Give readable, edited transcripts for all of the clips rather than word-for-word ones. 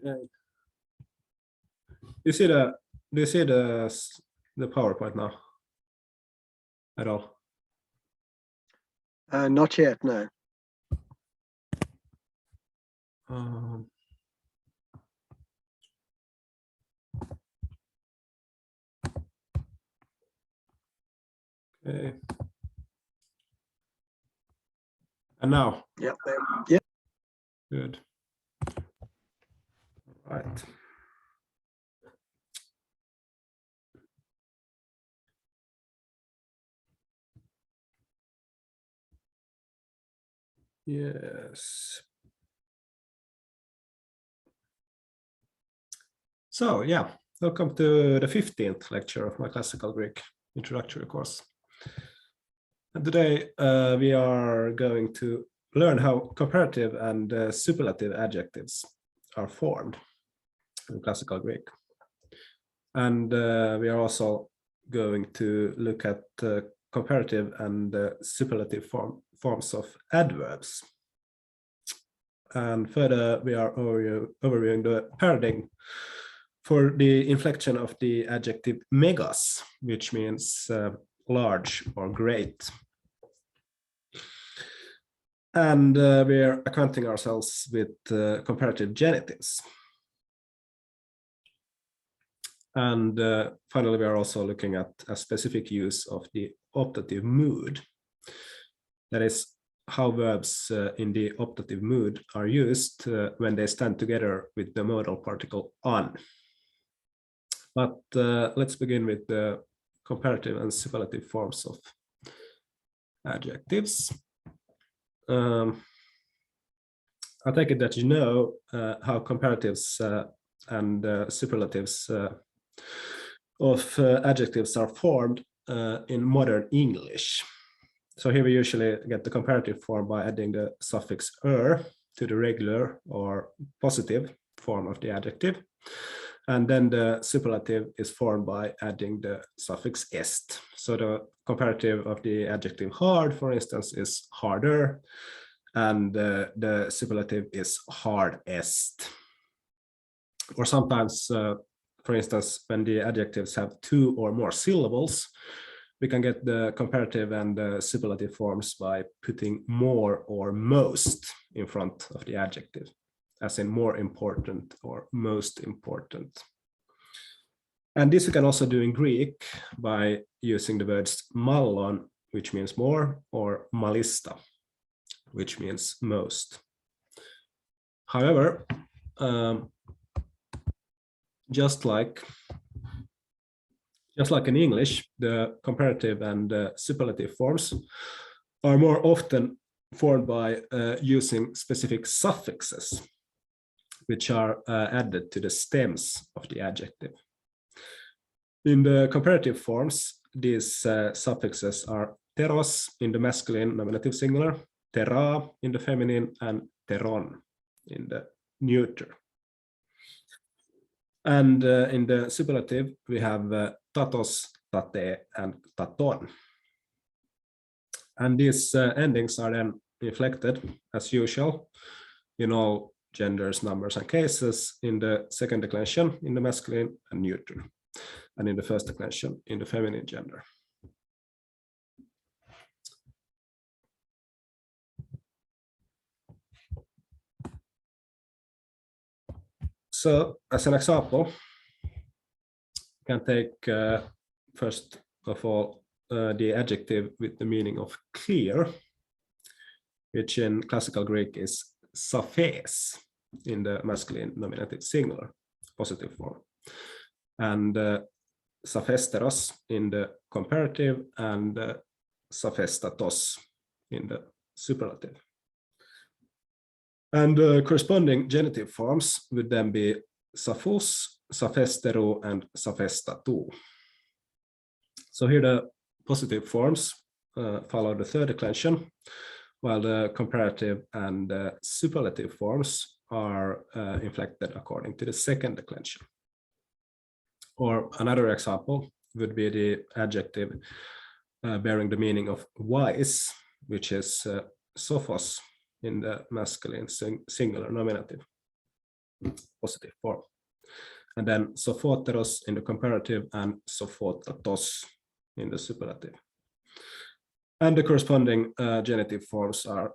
Do you see the PowerPoint now at all? Not yet, no. Okay. And now? Yep. Yep. Good. All right. Yes. So yeah, welcome to the 15th lecture of my classical Greek introductory course. And today we are going to learn how comparative and superlative adjectives are formed in classical Greek. And we are also going to look at comparative and superlative forms of adverbs. And further, we are overviewing the paradigm for the inflection of the adjective megas, which means large or great. And we are acquainting ourselves with comparative genitives. And finally, we are also looking at a specific use of the optative mood. That is, how verbs in the optative mood are used when they stand together with the modal particle on. But let's begin with the comparative and superlative forms of adjectives. I take it that you know how comparatives and superlatives of adjectives are formed in modern English. So here we usually get the comparative form by adding the suffix -er to the regular or positive form of the adjective. And then the superlative is formed by adding the suffix est. So the comparative of the adjective hard, for instance, is harder, and the superlative is hardest. Or sometimes, for instance, when the adjectives have 2 or more syllables, we can get the comparative and the superlative forms by putting more or most in front of the adjective, as in more important or most important. And this we can also do in Greek by using the words mallon, which means more, or malista, which means most. However, just like in English, the comparative and superlative forms are more often formed by using specific suffixes, which are added to the stems of the adjective. In the comparative forms, these suffixes are teros in the masculine nominative singular, tera in the feminine, and teron in the neuter. And in the superlative, we have tatos, tate, and taton. And these endings are then inflected, as usual, in all genders, numbers, and cases in the second declension in the masculine and neuter, and in the first declension in the feminine gender. So, as an example, you can take first of all the adjective with the meaning of clear, which in classical Greek is saphes in the masculine nominative singular, positive form, and saphesteros in the comparative, and saphestatos in the superlative. And corresponding genitive forms would then be saphus, saphesteru, and saphestatu. So here the positive forms follow the third declension, while the comparative and superlative forms are inflected according to the second declension. Or another example would be the adjective bearing the meaning of wise, which is sophos in the masculine singular nominative. positive form. And then sophoteros in the comparative and sophotatos in the superlative. And the corresponding genitive forms are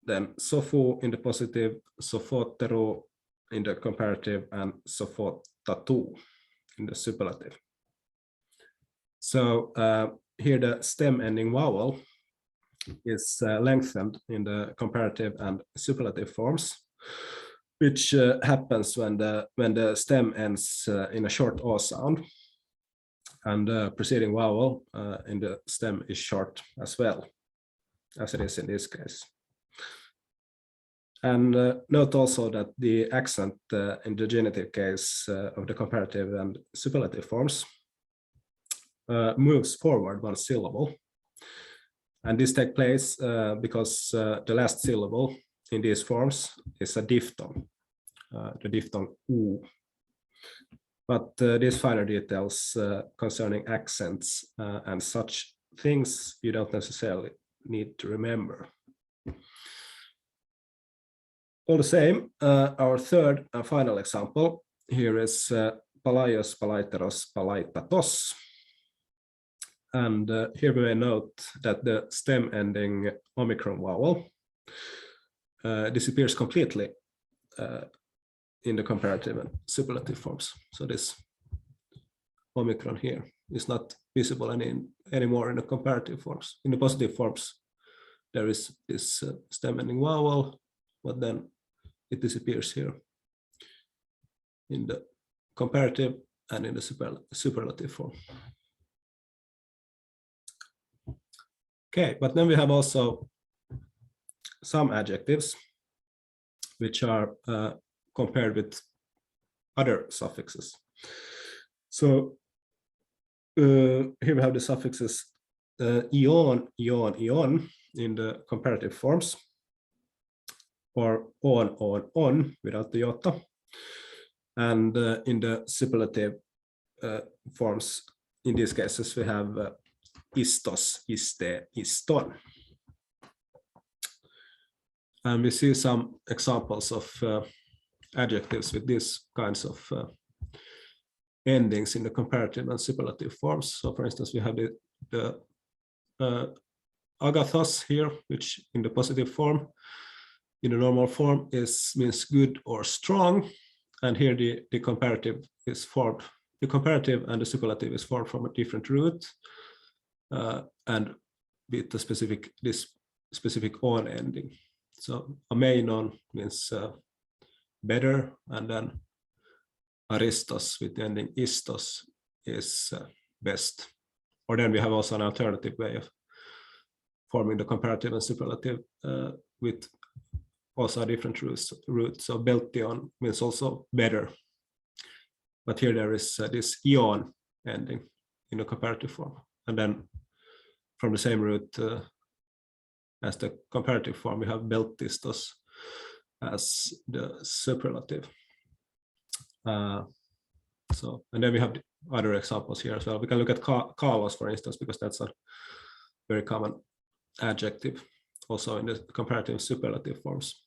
then sopho in the positive, sophotero in the comparative, and sophotatu in the superlative. So here the stem ending vowel is lengthened in the comparative and superlative forms, which happens when the stem ends in a short O sound, and the preceding vowel in the stem is short as well, as it is in this case. And note also that the accent in the genitive case of the comparative and superlative forms moves forward one syllable. And this takes place because the last syllable in these forms is a diphthong, the diphthong U. But these finer details concerning accents and such things you don't necessarily need to remember. All the same, our third and final example here is palaios, palaiteros, palaitatos. And here we may note that the stem ending omicron vowel disappears completely in the comparative and superlative forms. So this omicron here is not visible anymore in the comparative forms. In the positive forms, there is this stem ending vowel, but then it disappears here in the comparative and in the superlative form. Okay, but then we have also some adjectives which are compared with other suffixes. So here we have the suffixes ion, ion, ion in the comparative forms, or on without the iota. And in the superlative forms, in these cases, we have istos, iste, iston. And we see some examples of adjectives with these kinds of endings in the comparative and superlative forms. So for instance, we have the agathos here, which in the positive form, in the normal form means good or strong. And here the comparative is formed, the comparative and the superlative is formed from a different root and with this specific on ending. So ameinon means better, and then aristos with the ending istos is best. Or then we have also an alternative way of forming the comparative and superlative with also a different root. So beltion means also better. But here there is this ion ending in the comparative form. And then from the same root as the comparative form, we have beltistos as the superlative. And then we have other examples here as well. We can look at kalos, for instance, because that's a very common adjective, also in the comparative superlative forms,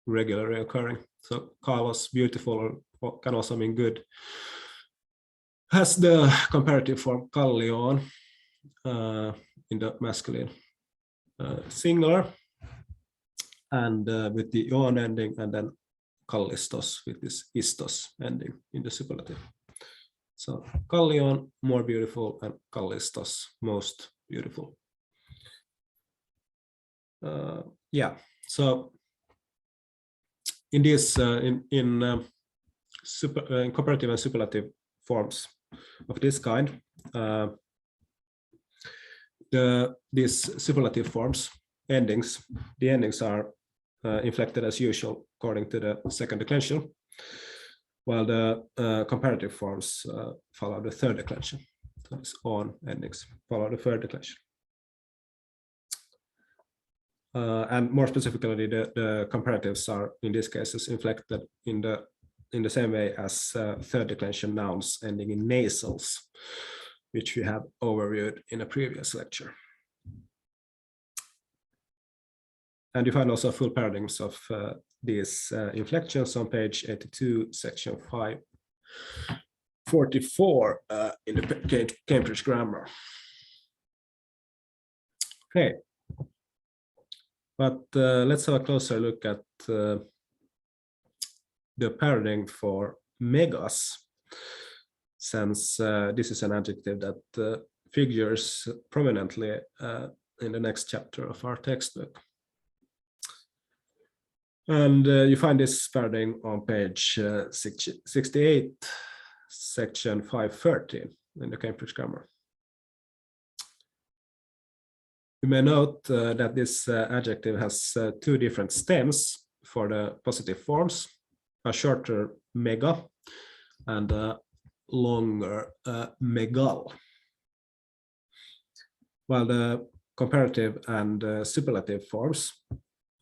regularly occurring. So kalos, beautiful, or can also mean good, has the comparative form kallion in the masculine singular, and with the on ending, and then kallistos with this istos ending in the superlative. So kallion, more beautiful, and kallistos, most beautiful. Yeah, so in this in comparative and superlative forms of this kind, these superlative forms endings, the endings are inflected as usual according to the second declension, while the comparative forms follow the third declension. So it's on endings follow the third declension. And more specifically, the comparatives are in these cases inflected in the same way as third declension nouns ending in nasals, which we have overviewed in a previous lecture. And you find also full paradigms of these inflections on page 82, section 544 in the Cambridge Grammar. Okay, but let's have a closer look at the parodying for megas, since this is an adjective that figures prominently in the next chapter of our textbook. And you find this parodying on page 68, section 530 in the Cambridge Grammar. You may note that this adjective has two different stems for the positive forms, a shorter mega and a longer megal, while the comparative and superlative forms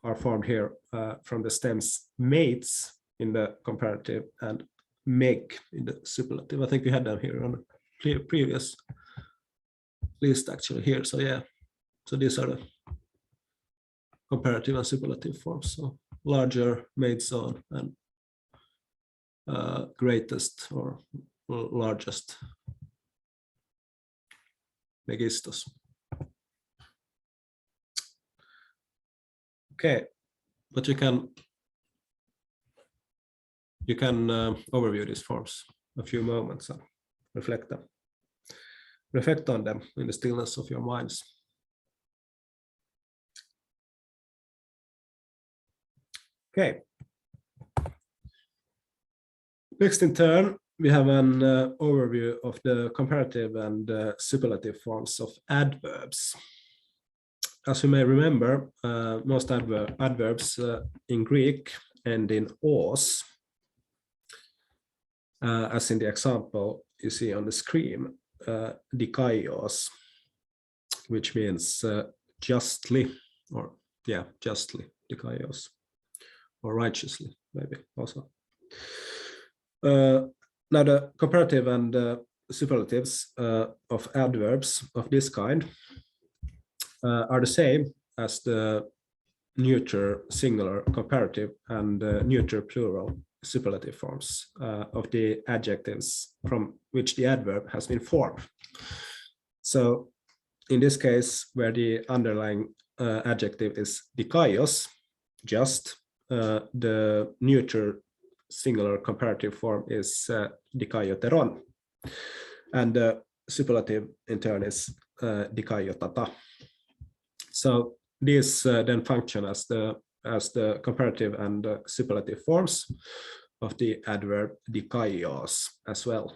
are formed here from the stems mates in the comparative and meg in the superlative. I think we had them here on the previous list actually here. So yeah, so these are the comparative and superlative forms. So larger, mates on, and greatest or largest, megistos. Okay, but you can overview these forms a few moments and reflect on them in the stillness of your minds. Okay. Next in turn, we have an overview of the comparative and superlative forms of adverbs. As you may remember, most adverbs in Greek end in os, as in the example you see on the screen, dikaios, which means justly, or yeah, justly, dikaios, or righteously, maybe also. Now the comparative and superlatives of adverbs of this kind are the same as the neuter singular comparative and neuter plural superlative forms of the adjectives from which the adverb has been formed. So in this case, where the underlying adjective is dikaios, just, the neuter singular comparative form is dikaioteron, and the superlative in turn is dikaiotata. So these then function as the comparative and superlative forms of the adverb dikaios as well.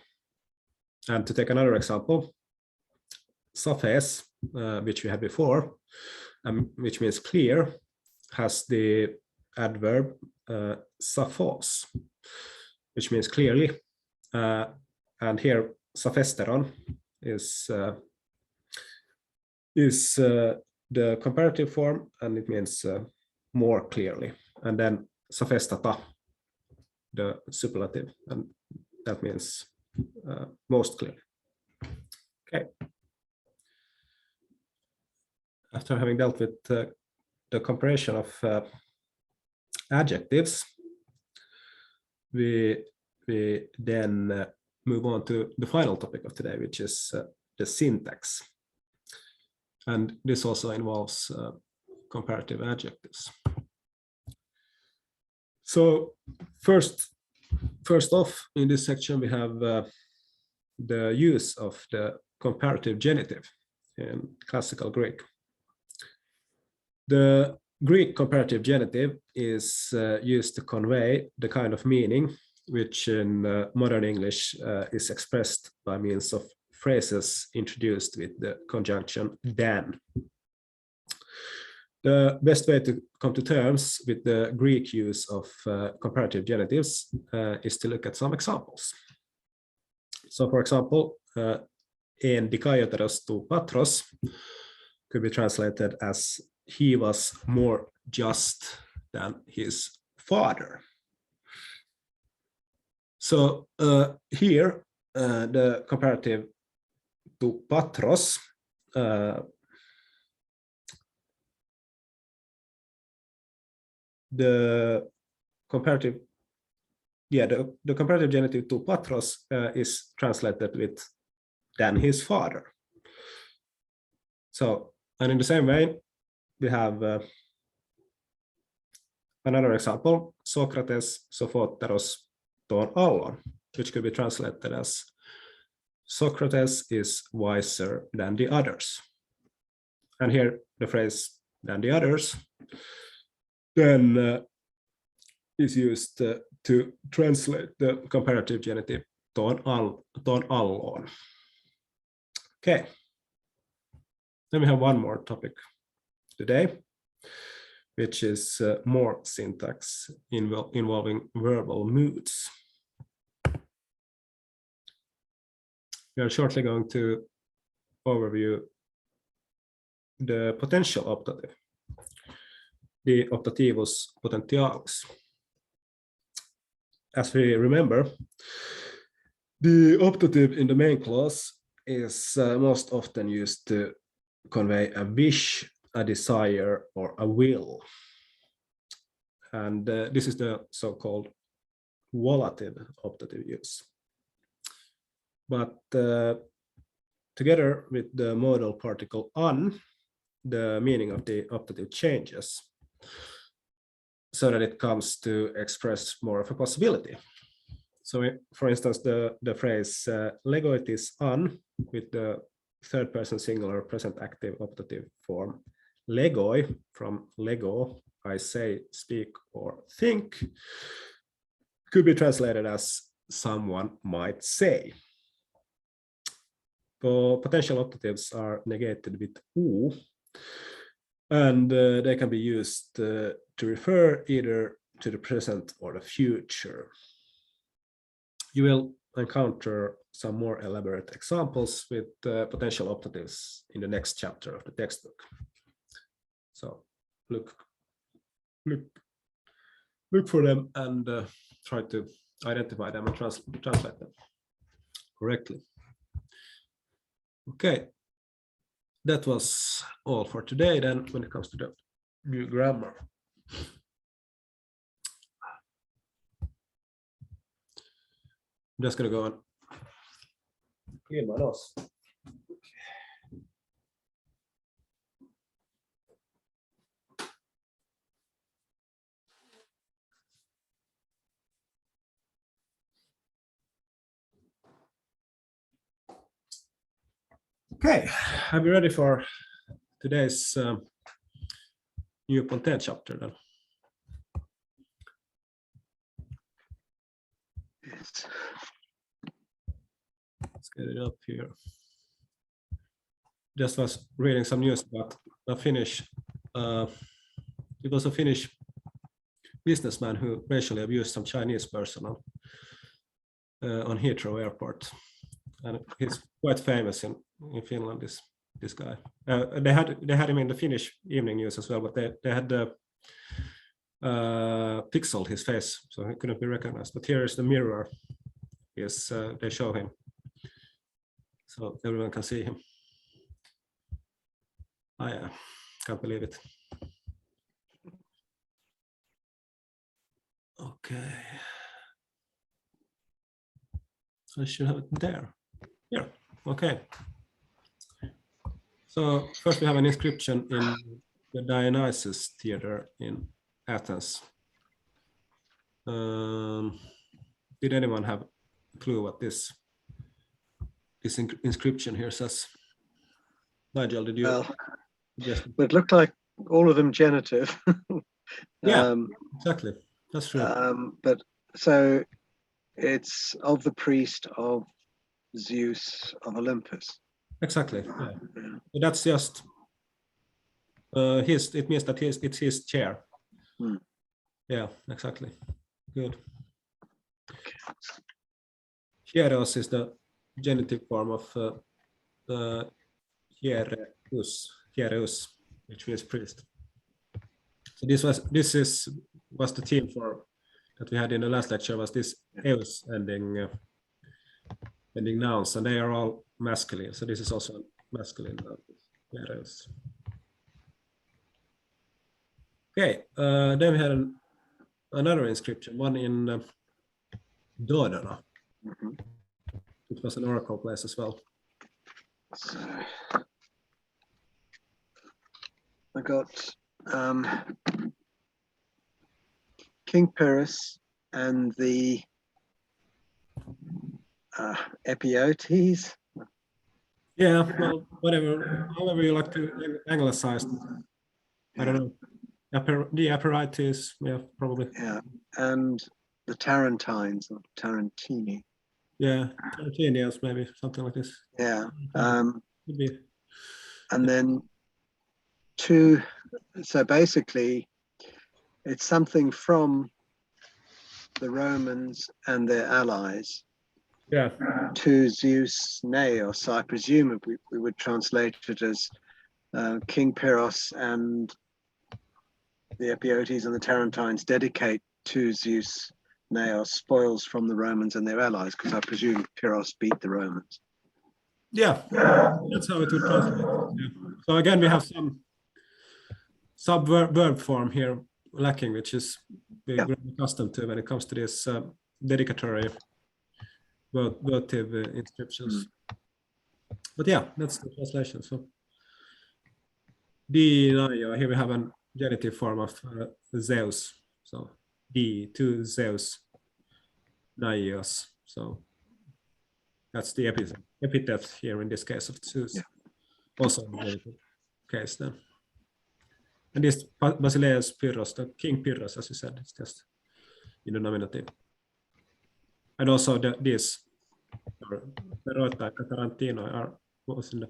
And to take another example, saphes, which we had before, which means clear, has the adverb saphos, which means clearly, and here saphesteron is the comparative form, and it means more clearly, and then saphestata, the superlative, and that means most clear. Okay. After having dealt with the comparison of adjectives, we then move on to the final topic of today, which is the syntax. And this also involves comparative adjectives. So first off, in this section, we have the use of the comparative genitive in classical Greek. The Greek comparative genitive is used to convey the kind of meaning which in modern English is expressed by means of phrases introduced with the conjunction than. The best way to come to terms with the Greek use of comparative genitives is to look at some examples. So, for example, en dikaioteros tou patros could be translated as he was more just than his father. So here the comparative tou patros the comparative, the comparative genitive to Patros is translated with than his father. So, and in the same way, we have another example, Socrates sophoteros ton allon, which could be translated as Socrates is wiser than the others. And here the phrase than the others then is used to translate the comparative genitive ton allon. Okay. Then we have one more topic today, which is more syntax involving verbal moods. We are shortly going to overview the potential optative, the optativus potentialis. As we remember, the optative in the main clause is most often used to convey a wish, a desire, or a will. And this is the so-called volative optative use. But together with the modal particle on, the meaning of the optative changes so that it comes to express more of a possibility. So for instance, the phrase legoitis on with the third person singular present active optative form legoi from lego, I say, speak, or think could be translated as someone might say. The potential optatives are negated with u, and they can be used to refer either to the present or the future. You will encounter some more elaborate examples with potential optatives in the next chapter of the textbook. So look for them and try to identify them and translate them correctly. Okay, that was all for today then when it comes to the new grammar. I'm just going to go and clean my nose. Okay, are we ready for today's new content chapter then? Yes. Let's get it up here. Just was reading some news about a Finnish, it was a Finnish businessman who racially abused some Chinese person on Heathrow Airport, and he's quite famous in Finland. This guy. They had him in the Finnish evening news as well, but they had pixeled his face so he couldn't be recognized. But here is the mirror. Yes, they show him, so everyone can see him. I can't believe it. Okay. I should have it there. Yeah. Okay. So first we have an inscription in the Dionysus Theater in Athens. Did anyone have a clue what this inscription here says? Nigel, did you? Well, yes. it looked like all of them genitive. Yeah, exactly. That's true. But so it's of the priest of Zeus of Olympus. Exactly. Yeah. So that's just his. It means that it's his chair. Hmm. Yeah, exactly. Good. Hieros is the genitive form of hiereus, which means priest. So this was the theme for that we had in the last lecture, was this eus ending nouns, and they are all masculine. So this is also masculine noun, hiereus. Okay, then we had another inscription, one in Dodona. Mhm. It was an oracle place as well. So I got King Pyrrhus and the Epiotes. Yeah, well, whatever, however you like to anglicize it. I don't know. The apparatus, yeah, probably. Yeah, and the Tarentines or Tarentini. Yeah, Tarantinians, maybe something like this. Yeah, Could be. and then two. So basically, it's something from the Romans and their allies Yeah, to Zeus Naos. I presume we would translate it as King Pyrrhus and the Epiotes and the Tarentines dedicate to Zeus Naos spoils from the Romans and their allies, because I presume Pyrrhus beat the Romans. yeah, that's how it would translate. Yeah. So again, we have some subverb form here lacking, which is we're accustomed to when it comes to this dedicatory votive inscriptions. But yeah, that's the translation. So here we have a genitive form of Zeus. So to Zeus Naios. So that's the epithet here in this case of Zeus. Yeah. Also in the genitive case then. And this Basileus Pyrrhus, the King Pyrrhus, as you said, it's just in the nominative. And also this Perota and Tarantino are both in the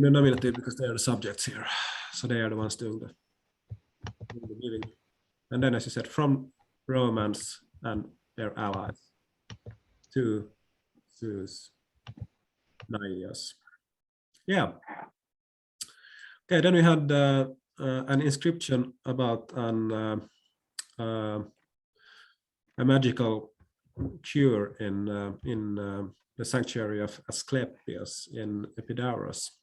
nominative because they are the subjects here. So they are the ones doing the giving. And then, as you said, from Romans and their allies to Zeus, Naios. Yeah. Okay, then we had an inscription about a magical cure in the sanctuary of Asclepius in Epidaurus.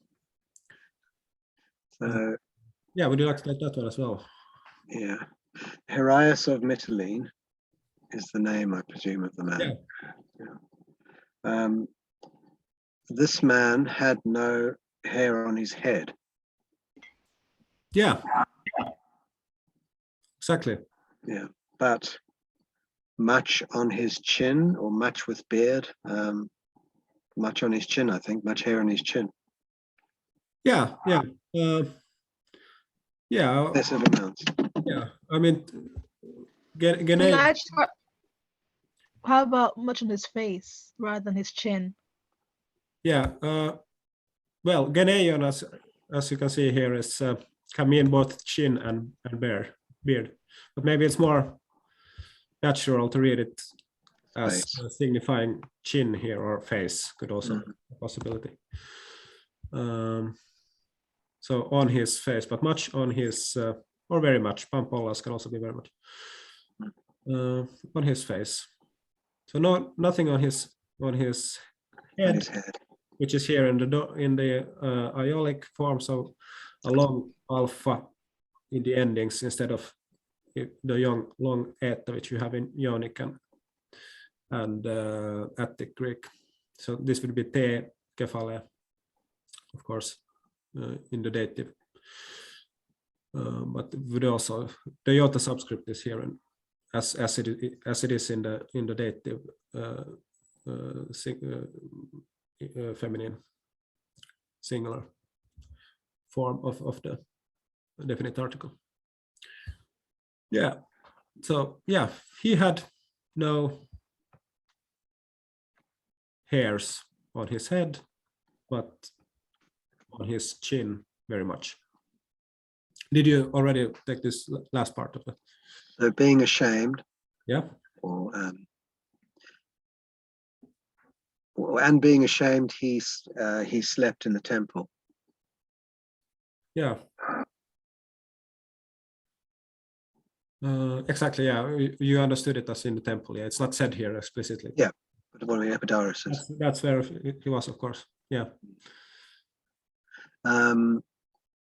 Yeah, would you like to take that one as well? Yeah, Herias of Mytilene is the name, I presume, of the man. Yeah. This man had no hair on his head. Yeah, exactly. Yeah, but much on his chin, or much with beard. Much on his chin, I think. Much hair on his chin. Yeah, yeah, yeah. Excessive amounts. Yeah, I mean, how about much on his face rather than his chin? Yeah, well, Geneion, as you can see here, is can mean both chin and beard, but maybe it's more natural to read it as signifying chin here, or face could also be a possibility. So on his face, but much on his, or very much. Pampollas can also be very much on his face. So nothing on his head, which is here in the Iolic form. So a long alpha in the endings instead of the long eta, which you have in Ionic and Attic Greek. So this would be te kephale, of course, in the dative. But would also the iota subscript is here, and as it is in the dative feminine singular form of the definite article. Yeah. So yeah, he had no hairs on his head, but on his chin very much. Did you already take this last part of it? So being ashamed. Yeah. Or and being ashamed, he slept in the temple. Yeah. Exactly. Yeah, you understood it as in the temple. Yeah, it's not said here explicitly. Yeah, but what Epidaurus is. That's where he was, of course. Yeah.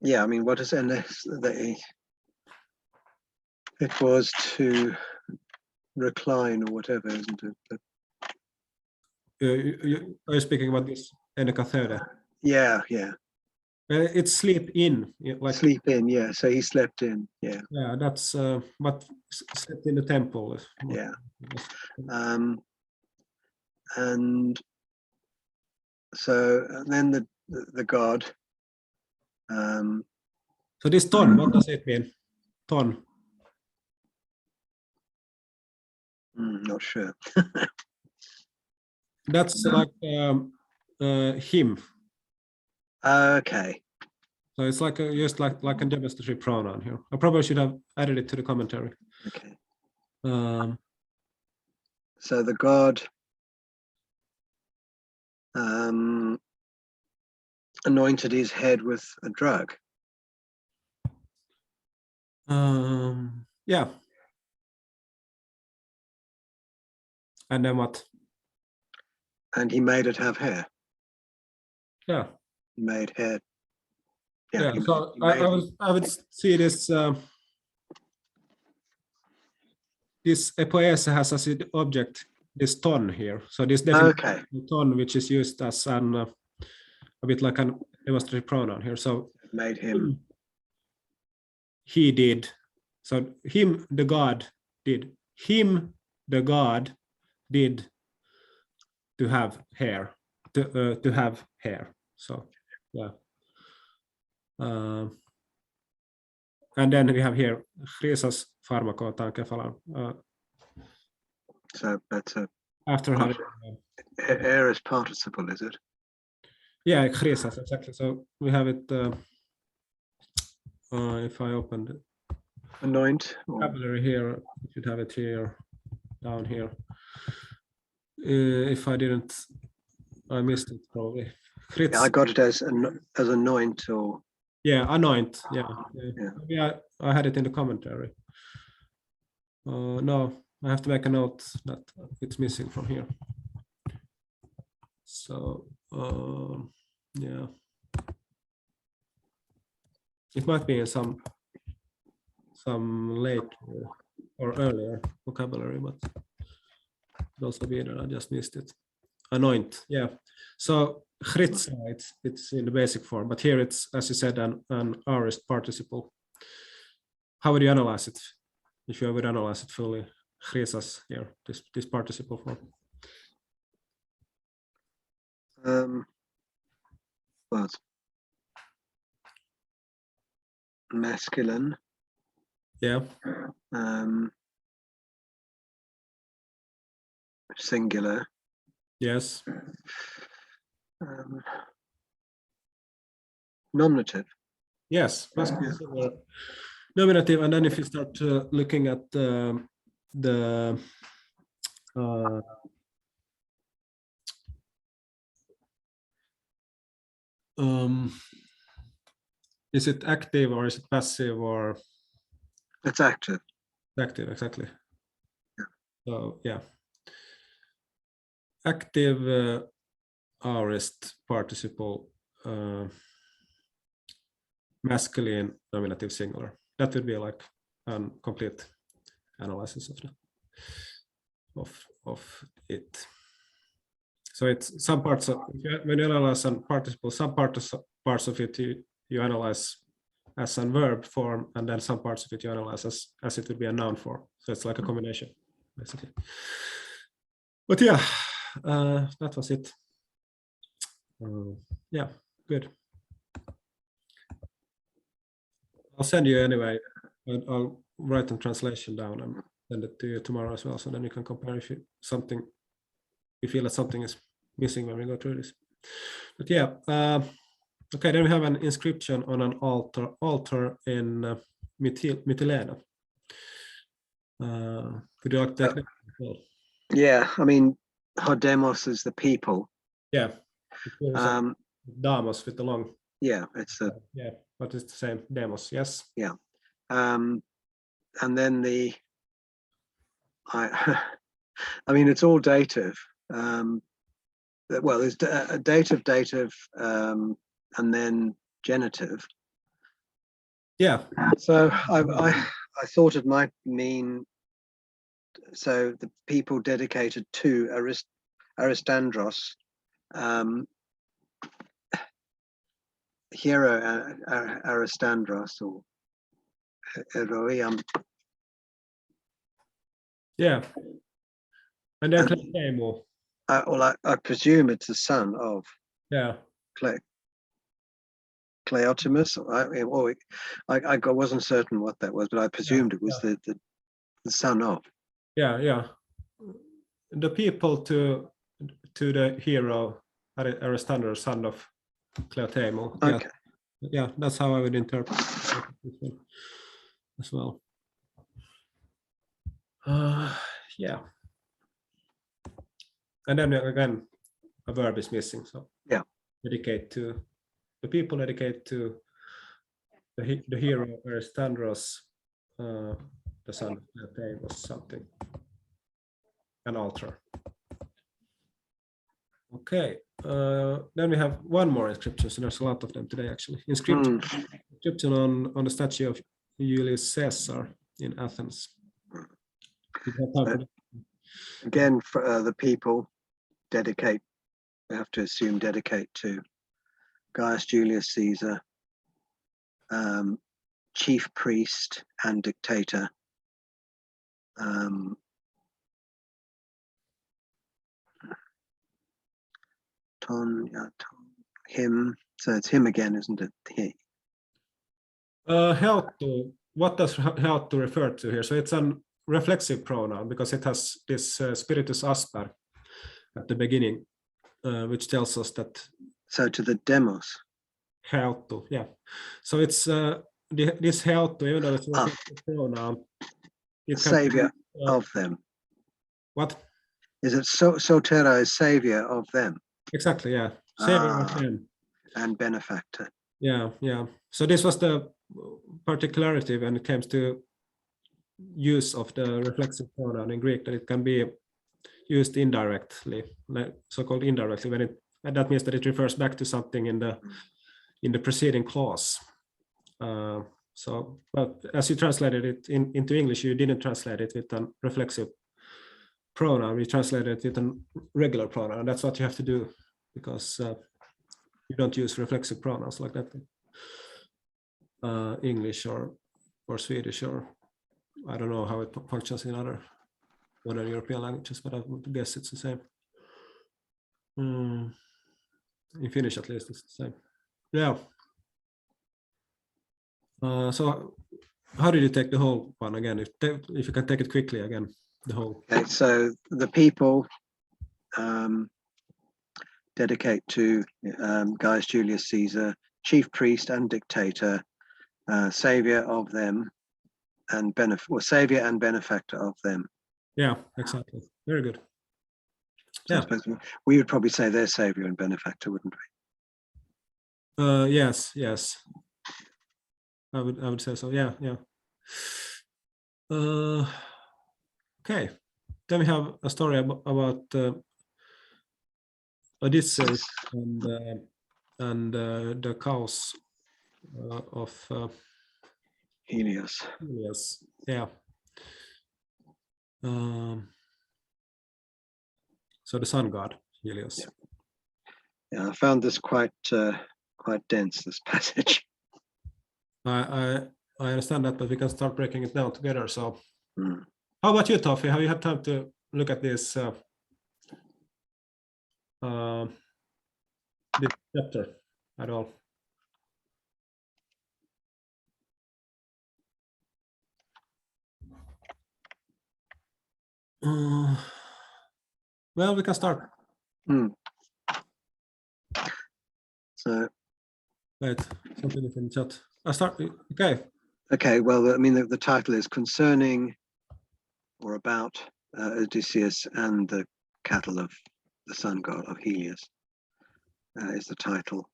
Yeah, I mean, what is It was to recline or whatever, isn't it? But, Are you speaking about this enika thöde? yeah. It's sleep in, like Sleep in, yeah. So he slept in, yeah. yeah. That's but slept in the temple. Yeah. And so and then the god. So this ton, what does it mean? Ton. Not sure. That's like him. Okay. So it's like just like a demonstrative pronoun here. I probably should have added it to the commentary. Okay. Um, So the god anointed his head with a drug. yeah. And then what? And he made it have hair. Yeah. He made hair. Yeah. He So made I would see this. This poesa has as its object this ton here. So this definitely ton, which is used as an a bit like an demonstrative pronoun here. So made him. He did. So him, the god, did. Him, the god, did to have hair. To have hair. So yeah. And then we have here Chrysos pharmakotaan kefalan. So that's a After having aorist participle, is it? yeah, Chrysos, exactly. So we have it. If I open the Anoint. vocabulary here, you should have it here, down here. If I didn't, I missed it probably. Yeah, I got it as anoint or yeah, anoint. Yeah. I had it in the commentary. No, I have to make a note that it's missing from here. So yeah, it might be in some late or earlier vocabulary, but it also be that I just missed it. Anoint, yeah. So chritza, it's in the basic form, but here it's, as you said, an aorist participle. How would you analyze it if you would analyze it fully? Chryzas here, this participle form. Well, it's masculine. Yeah. Singular. Yes. Nominative. Yes, masculine singular. Nominative, and then if you start looking at the is it active or is it passive or? It's active. Active, exactly. Yeah. So yeah, active aorist participle, masculine nominative singular. That would be like a complete analysis of it. So it's some parts of, when you analyze a participle, some parts of it you analyze as a verb form, and then some parts of it you analyze as it would be a noun form. So it's like a combination, basically. But yeah, that was it. Yeah, good. I'll send you anyway. I'll write a translation down and send it to you tomorrow as well, so then you can compare if you feel that something is missing when we go through this. But yeah, okay. Then we have an inscription on an altar in Mytilene. Could you like to take that as well? Yeah, I mean, hodemos is the people. Yeah. Damos with the long. Yeah, it's the. Yeah, but it's the same. Demos, yes. Yeah, and then the. I mean, it's all dative. Well, there's a dative, and then genitive. Yeah. So I I thought it might mean, so the people dedicated to Aristandros, hero Aristandros, or Eroi. Yeah. And then Cleotemo. Well, I presume it's the son of Yeah. Cleotimus. I wasn't certain what that was, but I presumed it was the son of. Yeah. The people to the hero Aristandros, son of Cleotemo. Okay. Yeah, that's how I would interpret it as well. Yeah. And then again, a verb is missing. So yeah, dedicate to the people, dedicate to the hero Aristandros, the son of Cleotemo was something, an altar. Okay, then we have one more inscription. So there's a lot of them today, actually. Inscription on the statue of Julius Caesar in Athens. Again, for the people dedicate, we have to assume dedicate to Gaius Julius Caesar, chief priest and dictator. Him. So it's him again, isn't it? He. What does help to refer to here? So it's a reflexive pronoun because it has this spiritus asper at the beginning, which tells us that. So to the demos. Helpto, yeah. So it's this helpto, even though it's a reflexive pronoun. Savior of them. What? Is it sotera is savior of them? Exactly, yeah. Savior of them. And benefactor. Yeah. So this was the particularity when it comes to use of the reflexive pronoun in Greek, that it can be used indirectly, so-called indirectly, and that means that it refers back to something in the preceding clause. But as you translated it into English, you didn't translate it with a reflexive pronoun. We translated it with a regular pronoun, and that's what you have to do, because you don't use reflexive pronouns like that in English or Swedish, or I don't know how it functions in other modern European languages, but I would guess it's the same. In Finnish, at least, it's the same. Yeah. So how did you take the whole one again? If you can take it quickly again, the whole. Okay, so the people dedicate to Gaius Julius Caesar, chief priest and dictator, savior of them, and savior and benefactor of them. Yeah, exactly. Very good. So I suppose we would probably say they're savior and benefactor, wouldn't we? Yes. I would say so. Yeah. Okay. Then we have a story about Odysseus and the cows of Helios. Yeah. So the sun god Helios. Yeah, I found this quite dense, this passage. I understand that, but we can start breaking it down together. So, How about you, Tofi? Have you had time to look at this chapter at all? Well, we can start. So, wait, something in the chat. I start. Okay. Okay. Well, I mean, the title is concerning or about Odysseus and the cattle of the sun god of Helios. Is the title.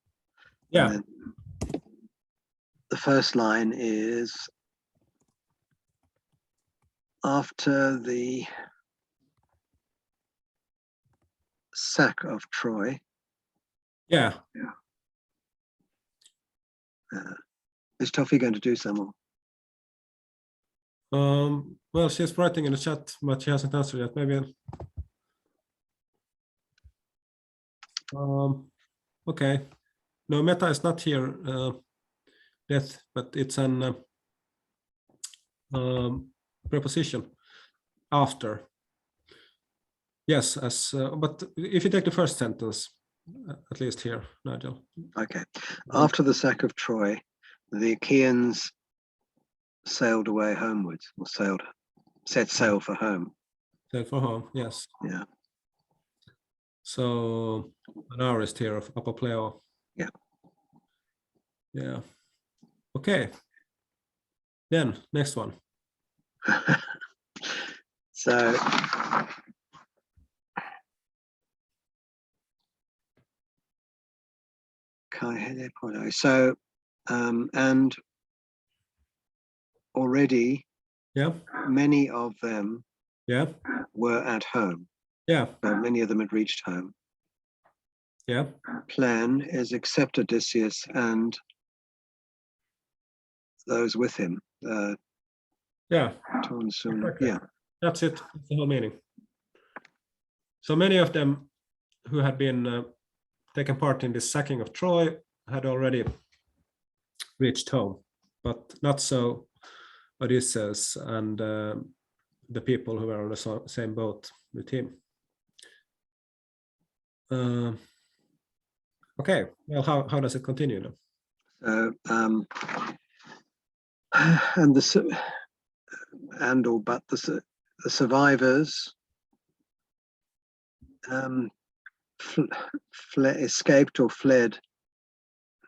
Yeah. And then the first line is, after the sack of Troy. Yeah. Is Tofi going to do some more? Well, she's writing in the chat, but she hasn't answered yet. Maybe. Okay. No, meta is not here yet, but it's an preposition after. Yes, but if you take the first sentence, at least here, Nigel. Okay. After the sack of Troy, the Achaeans sailed away homewards, or set sail for home. Sail for home, yes. Yeah. So an aorist here of apopleo. Yeah. Yeah. Okay. Then next one. So so and already Yeah. many of them Yeah. were at home. Yeah. Many of them had reached home. Yeah. Plan is accept Odysseus and those with him. Yeah. Yeah. That's it. That's the whole meaning. So many of them who had been taken part in the sacking of Troy had already reached home, but not so Odysseus and the people who were on the same boat with him. Okay, well, how does it continue now? But the survivors escaped or fled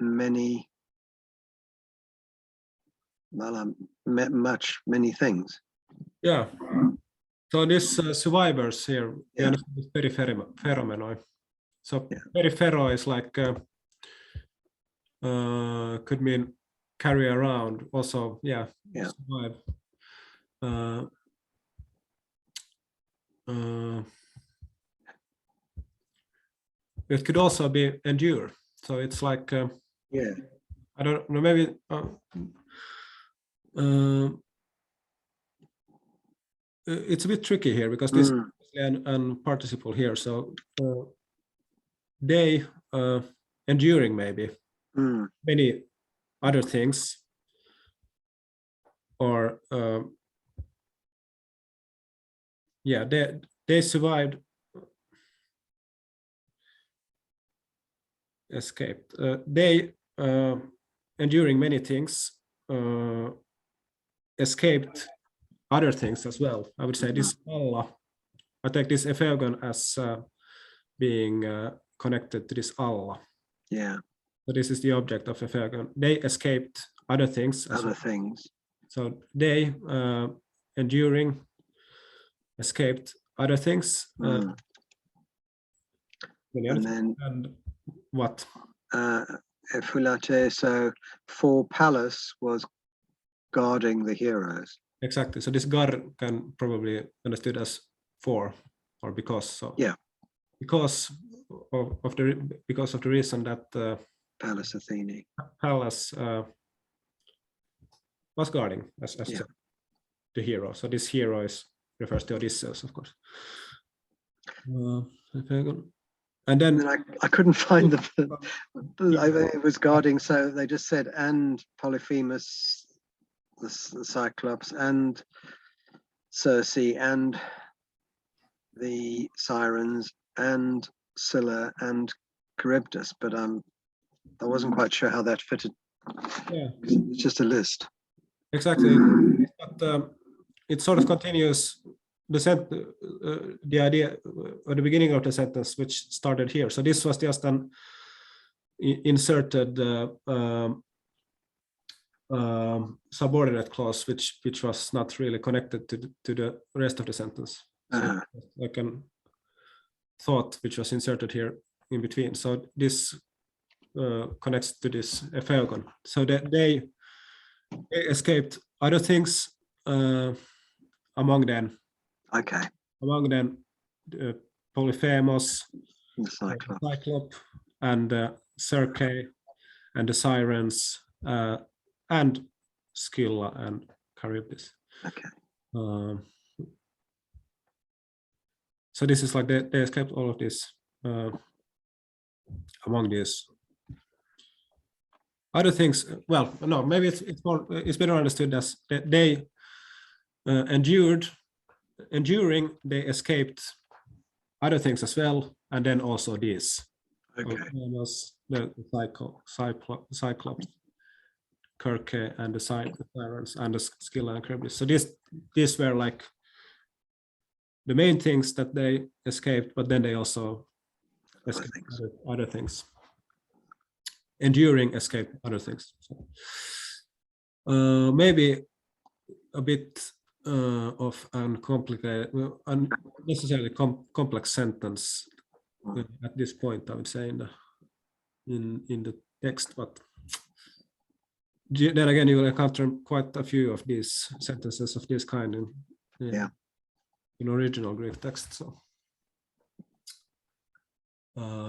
many things. Yeah. So these survivors here, Yeah. is peripheromenoi. So Yeah. perifero is like could mean carry around. Also, yeah. Survive. It could also be endure. So it's like yeah. I don't know, maybe it's a bit tricky here because this is an participle here. So they enduring maybe many other things, or yeah, they survived, escaped. They enduring many things, escaped other things as well. I would say this alla. I take this efeugon as being connected to this alla. Yeah. So this is the object of efeugon. They escaped other things. So they enduring escaped other things. And what? Efulate, so for Pallas was guarding the heroes. Exactly. So this gar can probably understood as for or because. So yeah, because of the reason that Pallas Athene. Pallas was guarding as the hero. So this hero refers to Odysseus, of course. And then I couldn't find it was guarding, so they just said and Polyphemus, the Cyclops, and Circe, and the Sirens, and Scylla, and Charybdis, but I wasn't quite sure how that fitted. Yeah, it's just a list. Exactly, but it sort of continues the idea at the beginning of the sentence, which started here. So this was just an inserted subordinate clause, which was not really connected to the rest of the sentence. So like a thought which was inserted here in between. So this connects to this efeugon. So that they escaped other things, among them. Okay. Among them, Polyphemus, the Cyclops, and Circe, and the Sirens, and Scylla and Charybdis. Okay. So this is like they escaped all of this among these other things. Well, no, maybe it's more, it's better understood as that they enduring, they escaped other things as well, and then also these. Okay. Was the Cyclops, Kirke, and the Sirens, and the Scylla and Charybdis. So these were like the main things that they escaped, but then they also escaped other things. Enduring escaped other things. So, maybe a bit of uncomplicated, unnecessarily complex sentence at this point, I would say, in the text, but then again, you will encounter quite a few of these sentences of this kind in original Greek text. So,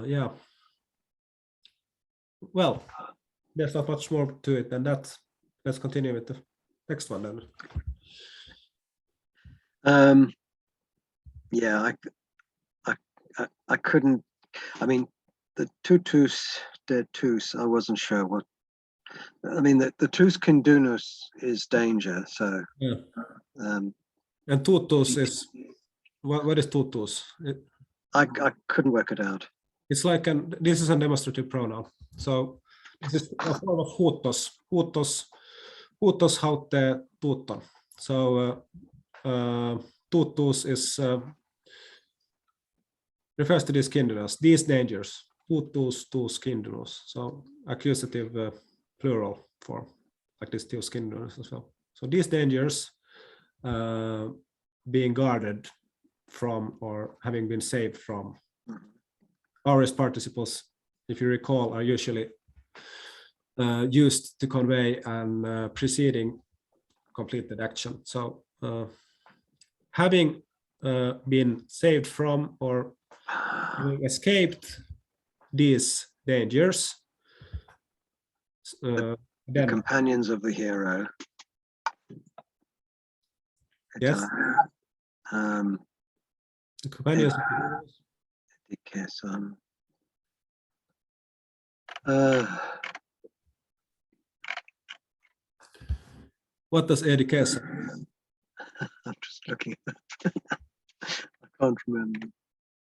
yeah. Well, there's not much more to it than that. Let's continue with the next one then. Yeah, I couldn't. I mean, the tutus de tus. I wasn't sure what. I mean, the tus kindunus is danger. So. Yeah. And tutus is what is tutus? I couldn't work it out. It's like this is a demonstrative pronoun. So this is a form of hutos. Hutos haute tuton. So tutus is refers to these kindunus, these dangers. Tutus, tus kindunus. So accusative plural form, like this tus kindunus as well. So these dangers being guarded from or having been saved from. Aorist participles, if you recall, are usually used to convey an preceding completed action. So having been saved from or having escaped these dangers, The then companions of the hero. Yes. The companions of the heroes. What does EDK say? I'm just looking at that. I can't remember.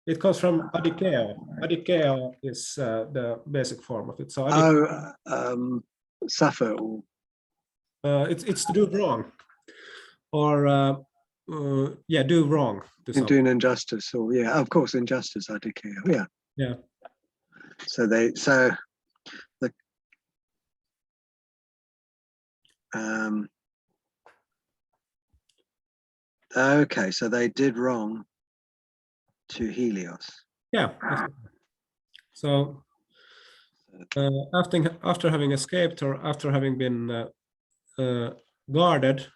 It comes from adikeo. Adikeo is the basic form of it. So suffer or it's to do wrong, or yeah, do wrong to do something. an injustice, or of course, injustice. I declare. Yeah. Yeah. So the okay, so they did wrong to Helios. Yeah. So after having escaped or after having been guarded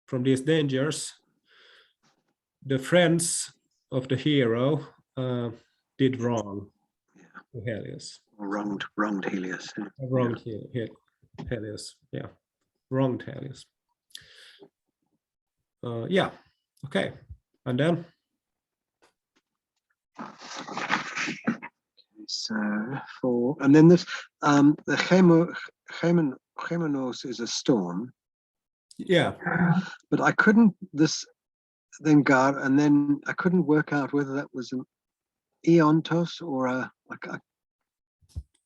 from these dangers, the friends of the hero did wrong to Helios. Wronged Helios. Wronged Helios. Yeah, wronged Helios. Yeah. Okay. And then. So and then this the Hemenos is a storm. Yeah. But I couldn't then I couldn't work out whether that was an eontos or a. So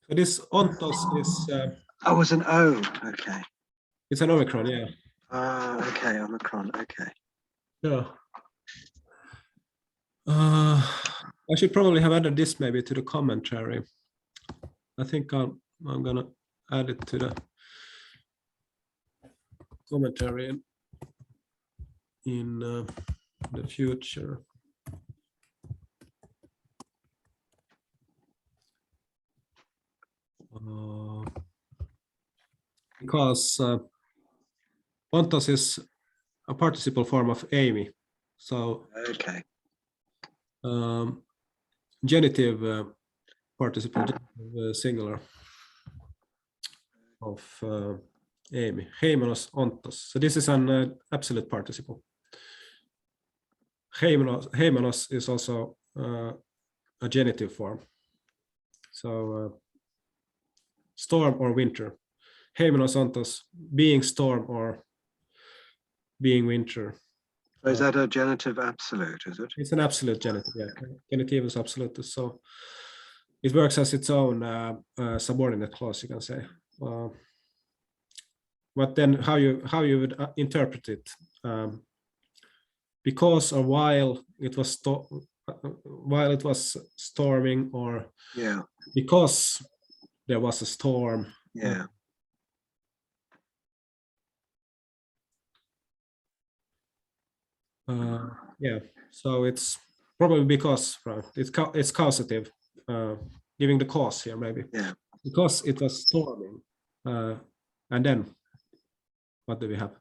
this ontos is. Oh, it's an O. Okay. It's an omicron. Yeah. Okay, omicron. Okay. Yeah. I should probably have added this maybe to the commentary. I think I'm gonna add it to the commentary in the future. Because ontos is a participle form of Amy. So okay. Genitive participle singular of Amy. Heimenos ontos. So this is an absolute participle. Heimenos is also a genitive form. So storm or winter. Heimenos ontos, being storm or being winter. So is that a genitive absolute, is it? It's an absolute genitive, yeah. Genitivus absolutus. So it works as its own subordinate clause, you can say. But then how you would interpret it? Because or while it was storming, or Yeah, because there was a storm. yeah. Yeah, so it's probably because, right? It's causative, giving the cause here maybe. Yeah. Because it was storming, and then what do we have?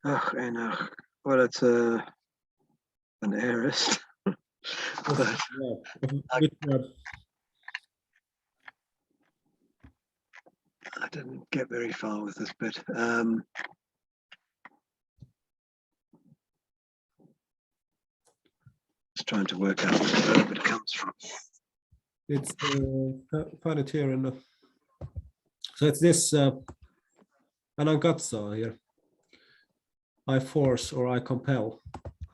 Well, it's an aorist. But Yeah. I didn't get very far with this bit. Just trying to work out where the verb it comes from. It's find it here in the. So it's this anankatso here. I force or I compel.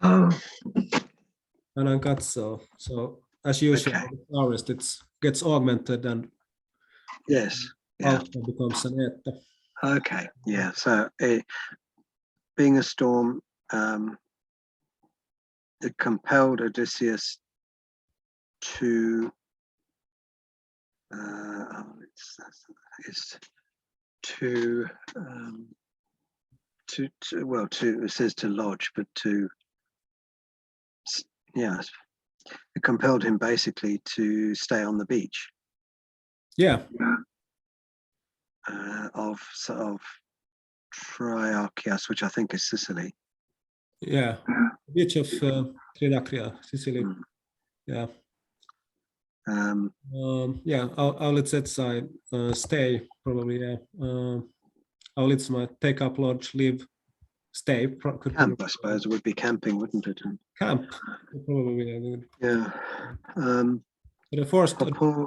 Oh, Anankatso. So as usual, Okay. with aorist, it gets augmented and yes. Yeah. alpha becomes an eta. Okay. Yeah. So being a storm, it compelled Odysseus to. It's to it says to lodge, but to, yeah, it compelled him basically to stay on the beach. Yeah. Of Triarchias, which I think is Sicily. Yeah. Beach of Trinacria, Sicily. Mm. Yeah. Yeah. Aulitsetsai, stay probably. Yeah. Aulitsma, take up, lodge, live, stay. Could Camp, I suppose, it would be camping, wouldn't it? Camp, probably. Yeah. They're forced Hapo,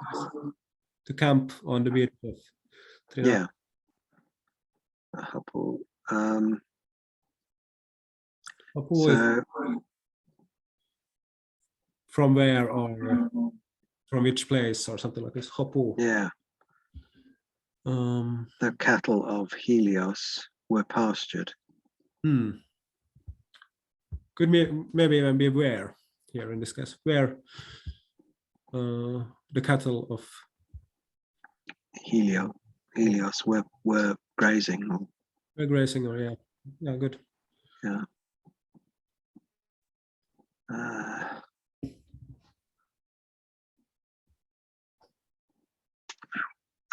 to camp on the beach of Trinacria. yeah. Hapo, Hapu is so from where or from which place or something like this. Hapu. yeah, the cattle of Helios were pastured. Could maybe even be where here in this case, where the cattle of Helios were grazing. were grazing, or yeah, good. Yeah.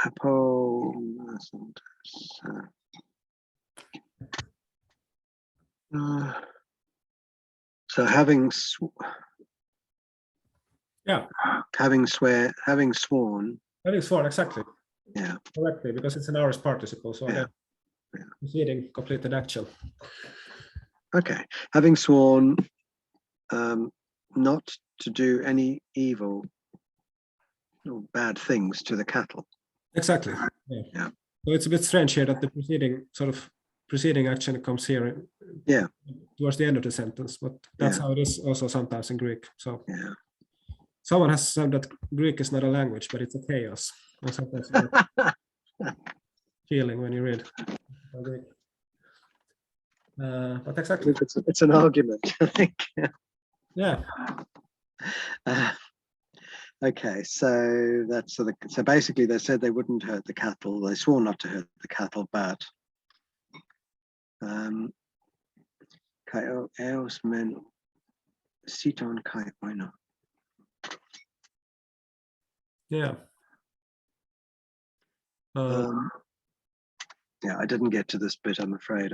Apo. So having sworn. Having sworn, exactly. Yeah. Correctly, because it's an aorist participle. So Yeah. proceeding completed action. Okay. Having sworn not to do any evil or bad things to the cattle. Exactly. Yeah. So it's a bit strange here that the preceding action comes here. Yeah. Towards the end of the sentence, but that's how it is also sometimes in Greek. So yeah. Someone has said that Greek is not a language, but it's a chaos. And sometimes feeling when you read Greek. But exactly. It's an argument, I think. Yeah. Okay, so that's so basically they said they wouldn't hurt the cattle. They swore not to hurt the cattle, but eos men siton kai oino. Yeah. Yeah, I didn't get to this bit, I'm afraid.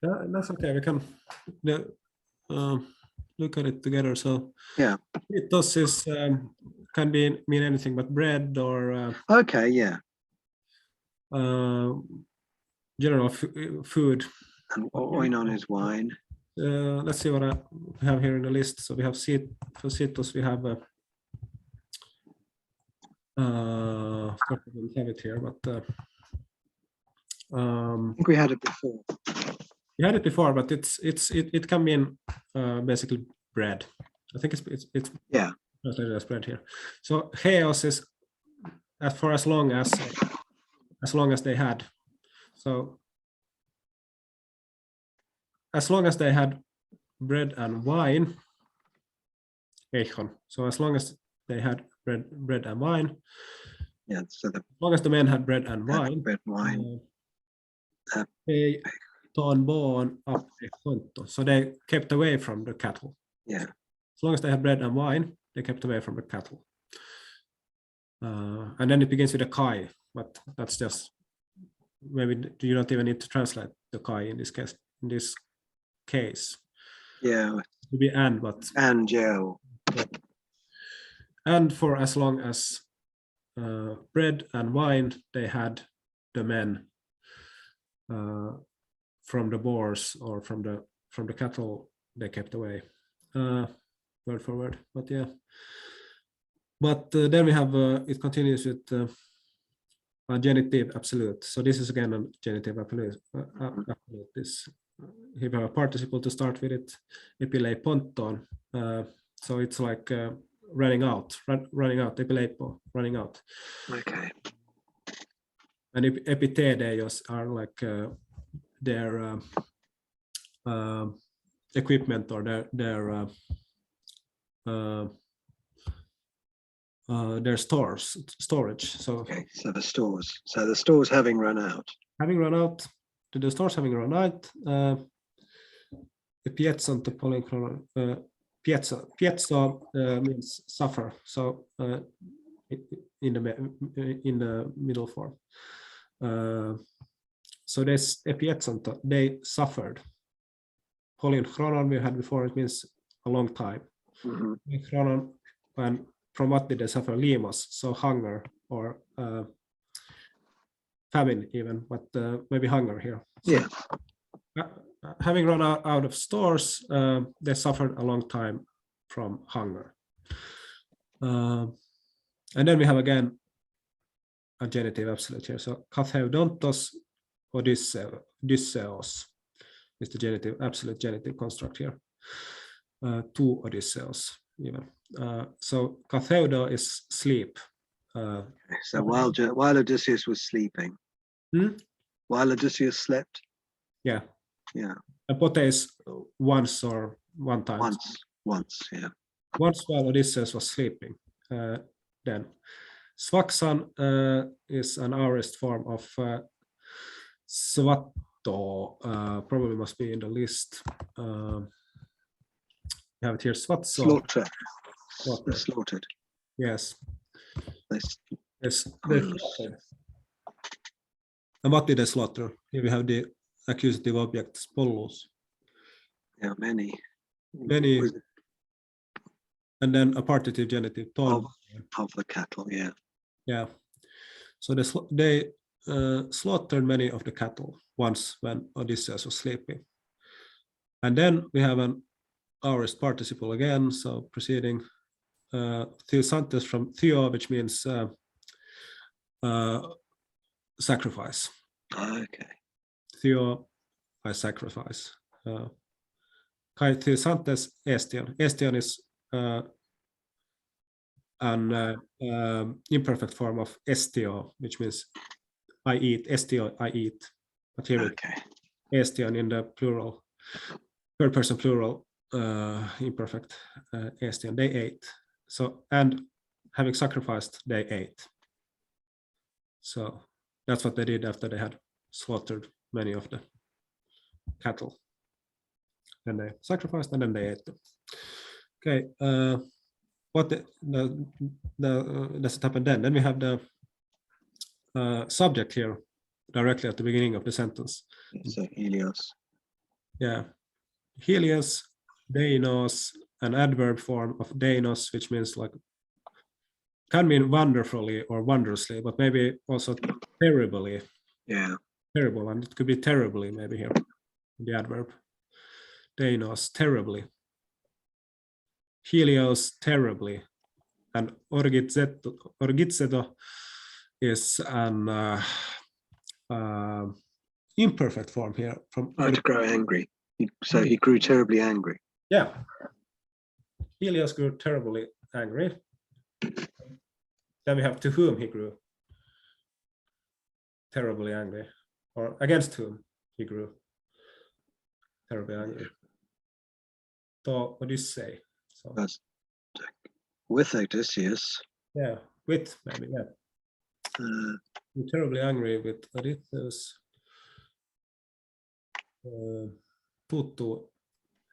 Yeah, that's okay. We can look at it together. So yeah, ethos is kind can mean anything but bread or Okay, yeah. general food. And oinon is wine. Let's see what I have here in the list. So we have for citrus, we have of course I don't have it here, but I think we had it before. we had it before, but it can mean basically bread. I think it's Yeah. translated as bread here. So chaos is for as long as they had. So as long as they had bread and wine, eichon. So as long as they had bread and wine, Yeah. So as long as the men had bread and wine, bread, wine. they ton bon up a konto. So they kept away from the cattle. Yeah. As long as they had bread and wine, they kept away from the cattle. And then it begins with a kai, but that's just maybe you don't even need to translate the kai in this case. Yeah. It would be and, but And yeah. and for as long as bread and wine they had the men from the boars or from the cattle they kept away, word for word. But yeah, but then we have it continues with a genitive absolute. So this is again a genitive absolute. This if you have a participle to start with it, epilei ponton. So it's like running out, epileipo, running out. Okay. And epitedeios are like their equipment or their storage. So Okay. So the stores. So the stores having run out. The stores having run out. The pietson to polychronon. Pietzo means suffer. So in the middle form. So this epietson, they suffered. Polychronon we had before, it means a long time. Chronon, and from what did they suffer? Limos, so hunger or famine even, but maybe hunger here. So, Yeah. Having run out of stores, they suffered a long time from hunger. And then we have again a genitive absolute here. So katheudontos Odysseos is the genitive, absolute genitive construct here. To Odysseus even. So katheudo is sleep. So while Odysseus was sleeping. While Odysseus slept. Yeah. Yeah. And pote is once or one time. Once, yeah. Once while Odysseus was sleeping. Then Svaxan is an aorist form of svatto, probably must be in the list. We have it here, svatso. Slaughtered. Yes. Yes. And what did they slaughter? Here we have the accusative object, pollus. Yeah, many. And then a partitive genitive, ton. Of the cattle, yeah. Yeah. So they slaughtered many of the cattle once when Odysseus was sleeping. And then we have an aorist participle again, so preceding theosantes from theo, which means sacrifice. Okay. Theo, I sacrifice. Kai theosantes estion. Estion is an imperfect form of estio, which means I eat. Estio, I eat. But here okay. Estion in the plural, third person plural, imperfect estion. They ate. So, and having sacrificed, they ate. So that's what they did after they had slaughtered many of the cattle. Then they sacrificed and then they ate them. Okay, what does it happen then? Then we have the subject here directly at the beginning of the sentence. So Helios. Yeah, Helios, Deinos, an adverb form of Deinos, which means like can mean wonderfully or wondrously, but maybe also terribly. Yeah. Terrible, and it could be terribly maybe here, the adverb. Deinos, terribly. Helios, terribly. And orgitseto is an imperfect form here. From To grow angry. So he grew terribly angry. Yeah. Helios grew terribly angry. Then we have to whom he grew terribly angry, or against whom he grew terribly angry. So what do you say? So, with Odysseus. yeah, with maybe, yeah. You're terribly angry with Odysseus. Puuttuu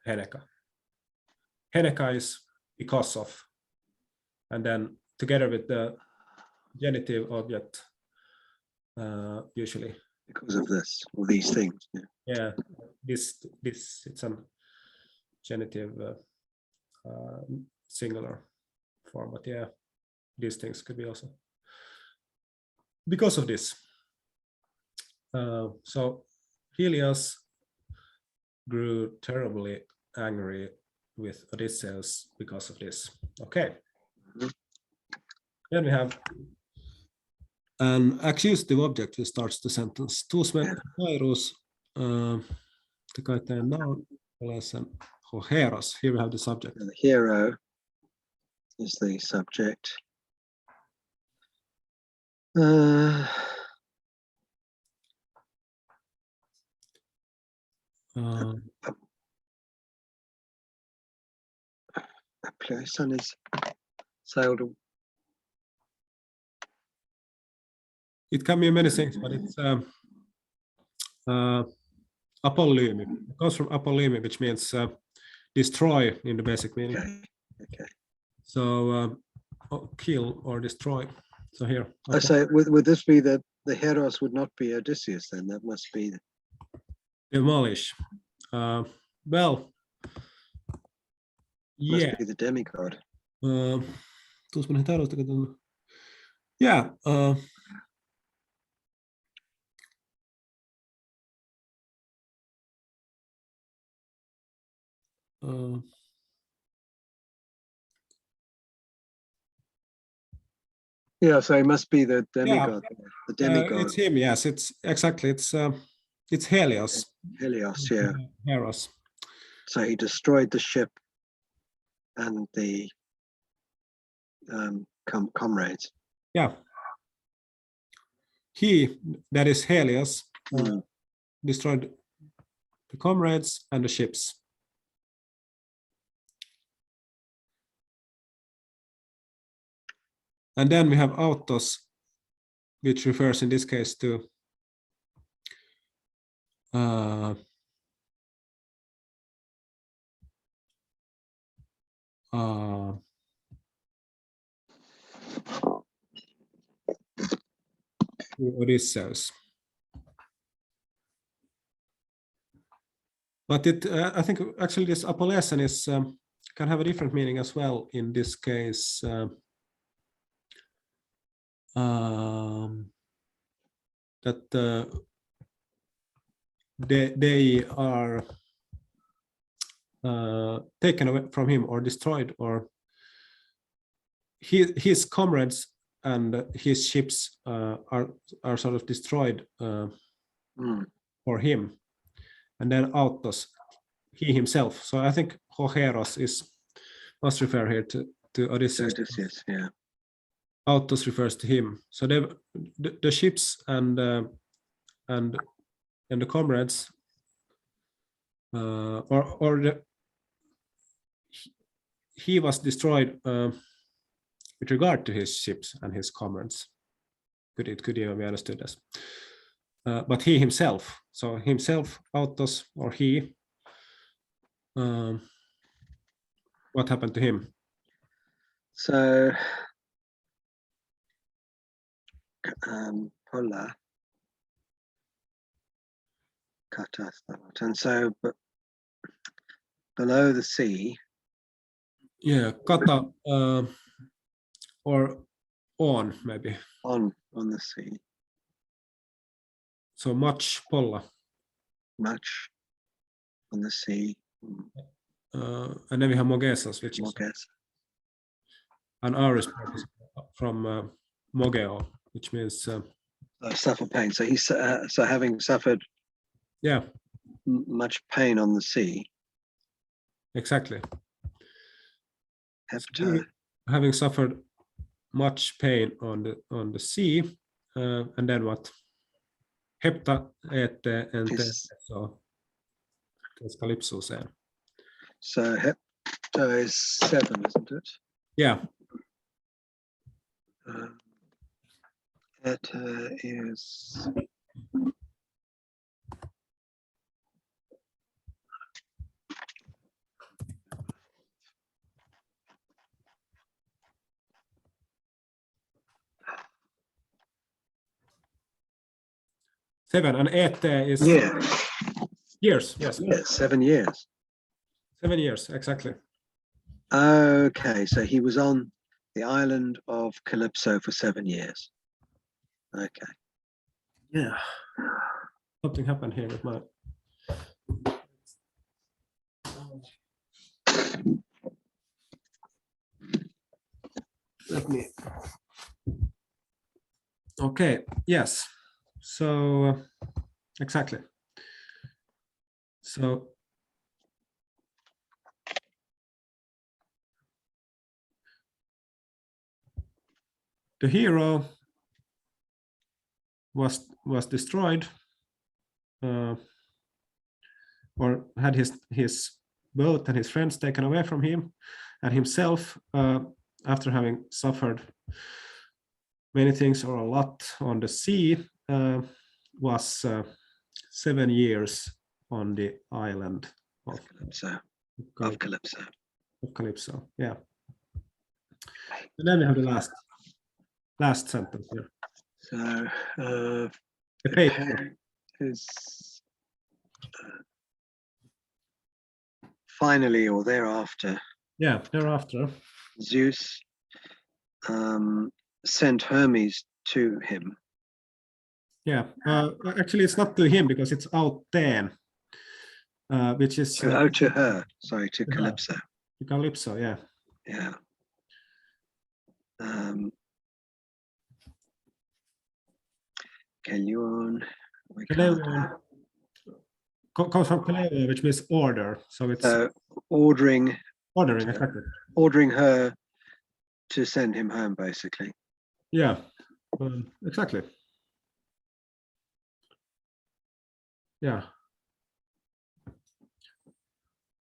Heneka. Heneka is because of, and then together with the genitive object, usually. Because of this, or these things. Yeah. Yeah, this it's a genitive singular form, but yeah, these things could be also because of this. So Helios grew terribly angry with Odysseus because of this. Okay. Then we have an accusative object which starts the sentence. Tuus me Kairos, the kaiteen noun, Heros. Here we have the subject. The hero is the subject. Sun is sailed. It can mean many things, but it's apolymi. It comes from apolymi, which means destroy in the basic meaning. Okay. So kill or destroy. So here. I say, would this be that the Heros would not be Odysseus then? That must be demolish. Well, yeah. Must be the demigod. Yeah. Yeah, so it must be the demigod. Yeah. The demigod. It's him. Yes, it's exactly. It's Helios. Helios, yeah. Heros. So he destroyed the ship and the comrades. Yeah. He, that is Helios, destroyed the comrades and the ships. And then we have autos, which refers in this case to Odysseus. But I think actually this apolesen is can have a different meaning as well. In this case, that they are taken away from him or destroyed, or his comrades and his ships are sort of destroyed for him, and then autos, he himself. So I think Heros must refer here to Odysseus. Odysseus, yeah. Autos refers to him. So the ships and the comrades, he was destroyed with regard to his ships and his comrades. It could even be understood as. But he himself, so himself, autos, or he, what happened to him? So, Pola, and so below the sea. Yeah, kata, or on maybe. On the sea. So much polla. Much on the sea. And then we have mogesas, which is Moges. an aorist participle from mogeo, which means Suffer pain. So he's so having suffered yeah, much pain on the sea. exactly. Hepta. Having suffered much pain on the sea, and then what? Hepta ete ente so it's calypso sen. So hepta is 7, isn't it? Yeah. Eta is Seven, and ete is years. Yes. Yeah, 7 years. 7 years, exactly. Okay, so he was on the island of Calypso for 7 years. Okay. Yeah. Something happened here with my. Let me. Okay. Yes. So exactly. So the hero was destroyed, or had his boat and his friends taken away from him, and himself, after having suffered many things or a lot on the sea, was 7 years on the island of Calypso. Calypso. Yeah. And then we have the last sentence here. So The paper is finally or thereafter. Yeah, thereafter. Zeus sent Hermes to him. Yeah, actually, it's not to him because it's out then, which is to her. Sorry, to to Calypso. To Calypso, yeah. Yeah. Kelion. Comes from Kaleo, which means order. So it's ordering exactly. Ordering her to send him home, basically. Yeah, exactly. Yeah.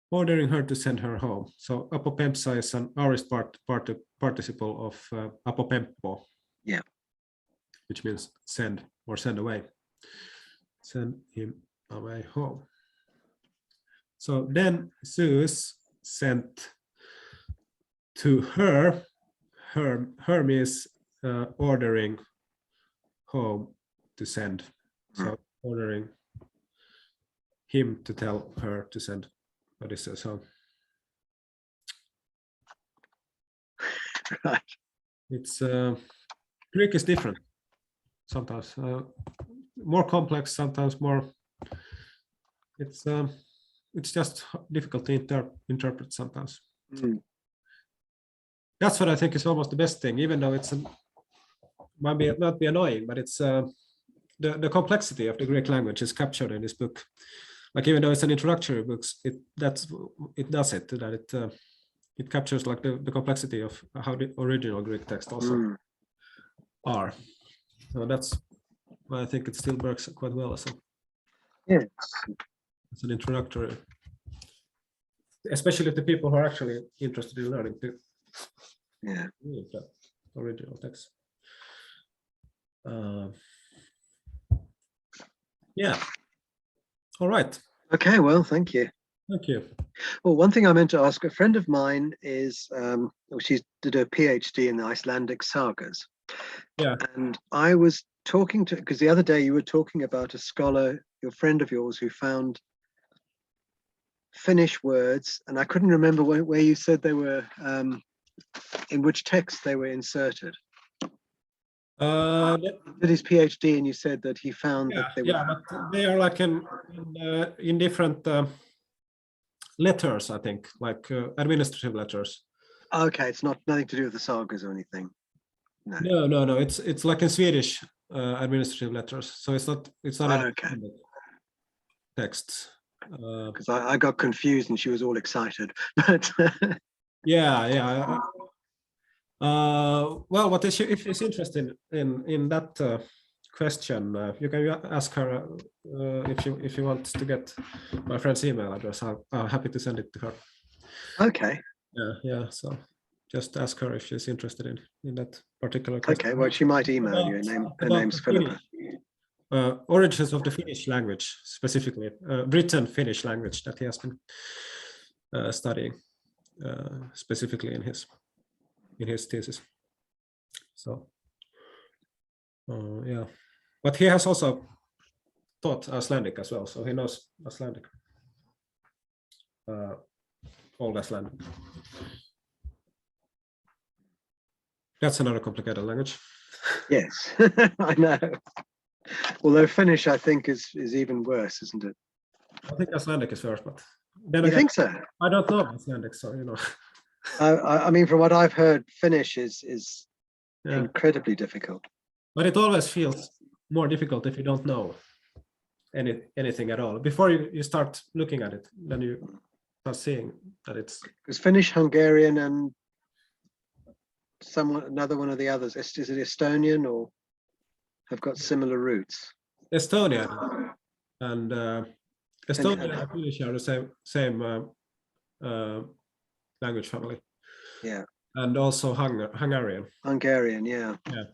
Ordering her to send her home. So apopempsa is an aorist participle of apopempo. Yeah. Which means send or send away. Send him away home. So then Zeus sent to her, Hermes ordering home to send. So ordering him to tell her to send Odysseus home. Right. It's Greek is different sometimes, more complex, sometimes more. It's just difficult to interpret sometimes. That's what I think is almost the best thing, even though it's might not be annoying, but it's the complexity of the Greek language is captured in this book. Like even though it's an introductory book, it captures like the complexity of how the original Greek text also are. So that's why I think it still works quite well as Yes. It's an introductory, especially to people who are actually interested in learning to read the original text. Yeah. All right. Okay, well, thank you. Thank you. Well, one thing I meant to ask, a friend of mine is, she did a PhD in the Icelandic sagas. Yeah. And I was talking to, because the other day you were talking about a scholar, your friend of yours, who found Finnish words, and I couldn't remember where you said they were, in which text they were inserted. Did his PhD, and you said that he found that they yeah, were. but they are like in different letters, I think, like administrative letters. Okay, it's not nothing to do with the sagas or anything. No. It's like in Swedish administrative letters, so it's not in Okay. texts. Because I got confused and she was all excited. But Yeah. Well, what is if she's interested in that question, you can ask her if you want to get my friend's email address. I'm happy to send it to her. okay. Yeah. So just ask her if she's interested in that particular question. Okay, well, she might email you. Her name's Philippa. Origins of the Finnish language, specifically written Finnish language that he has been studying specifically in his thesis. So yeah, but he has also taught Icelandic as well, so he knows Icelandic, old Icelandic. That's another complicated language. Yes, I know. Although Finnish, I think, is even worse, isn't it? I think Icelandic is worse, but then You again, think so? I don't know Icelandic, so you know. I mean, from what I've heard, Finnish is Yeah. incredibly difficult. But it always feels more difficult if you don't know anything at all. Before you start looking at it, then you start seeing that it's. Because Finnish, Hungarian, and another one of the others, is it Estonian, or have got similar roots? Estonian and Estonian and Finnish are the same language family. Yeah. And also Hungarian. Hungarian, yeah. Yeah.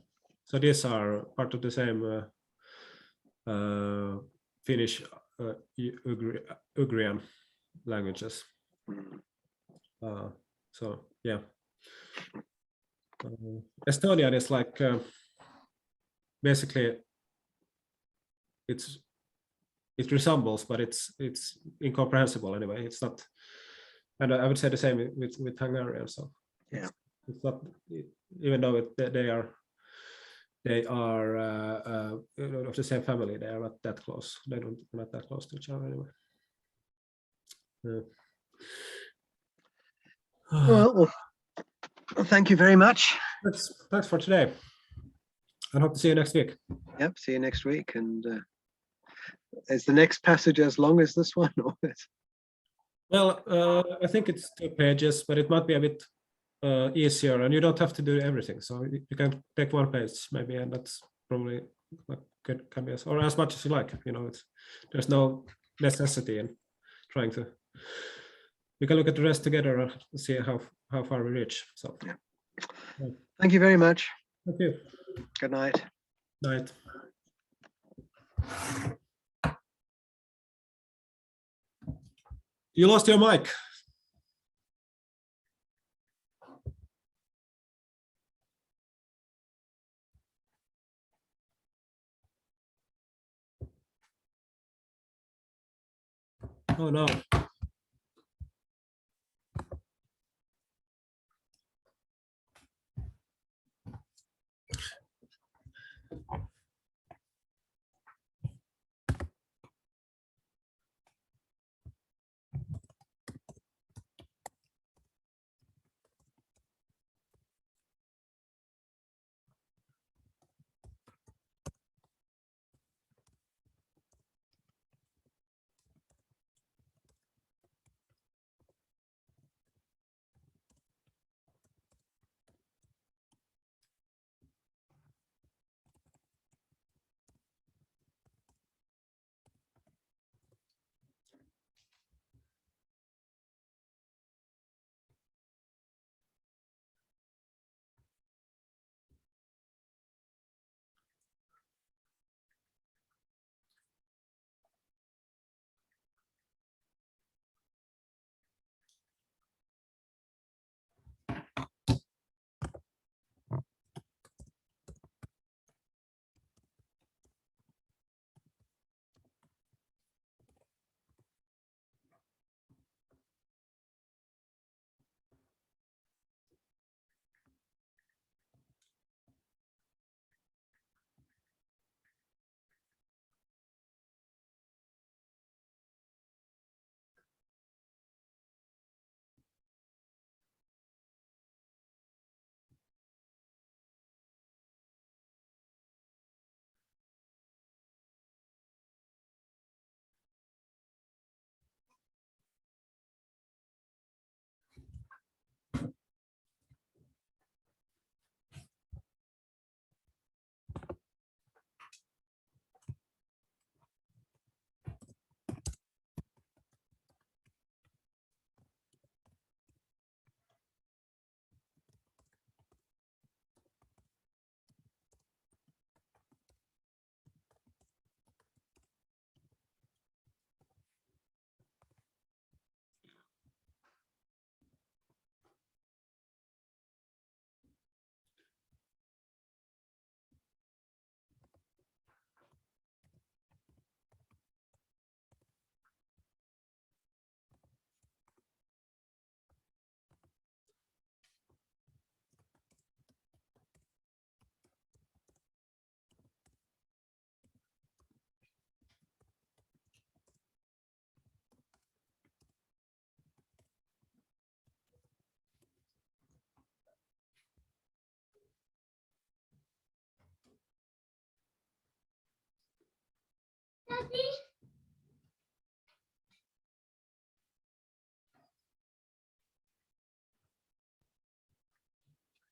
So these are part of the same Finnish Ugrian languages. So yeah. Estonian is like basically it resembles, but it's incomprehensible anyway. It's not, and I would say the same with Hungarian. So yeah, it's not, even though they are of the same family. They are not that close. They're not that close to each other anyway. Well, thank you very much. Thanks for today. I hope to see you next week. Yep, see you next week. And is the next passage as long as this one? Well, I think it's 2 pages, but it might be a bit easier, and you don't have to do everything. So you can take 1 page maybe, and that's probably what can be, or as much as you like. You know, there's no necessity in trying to. We can look at the rest together and see how far we reach. So, yeah. Thank you very much. Thank you. Good night. Night. You lost your mic. Oh no.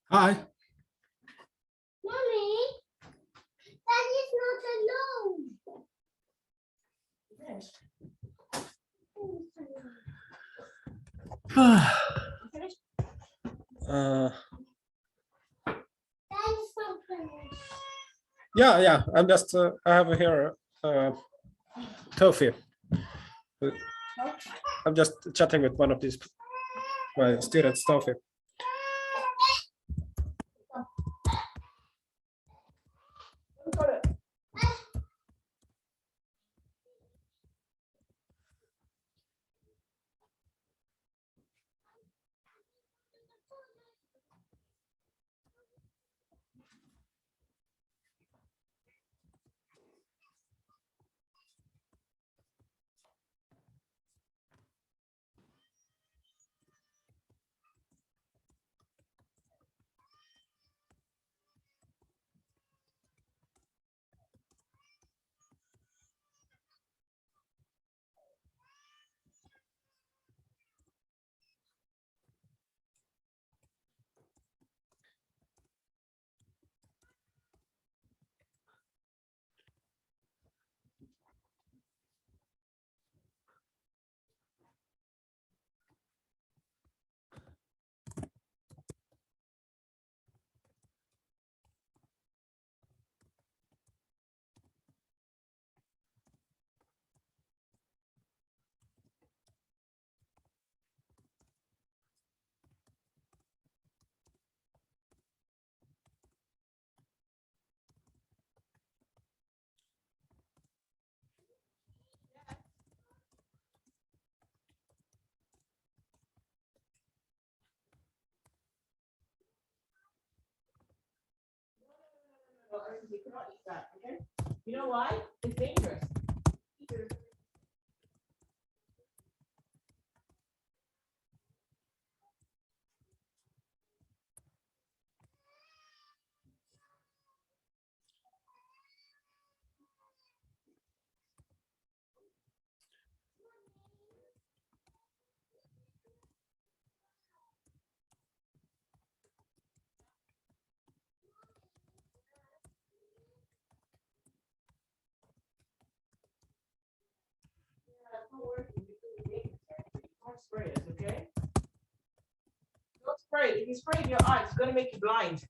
Hi. Mommy, that is not alone. That is not finished. Yeah. I'm just. I have here Tofi. I'm just chatting with one of these my students, Tofi. You cannot eat that, okay? You know why? It's dangerous. Don't spray it, okay? Don't spray it. If you spray it in your eye, it's gonna make you blind.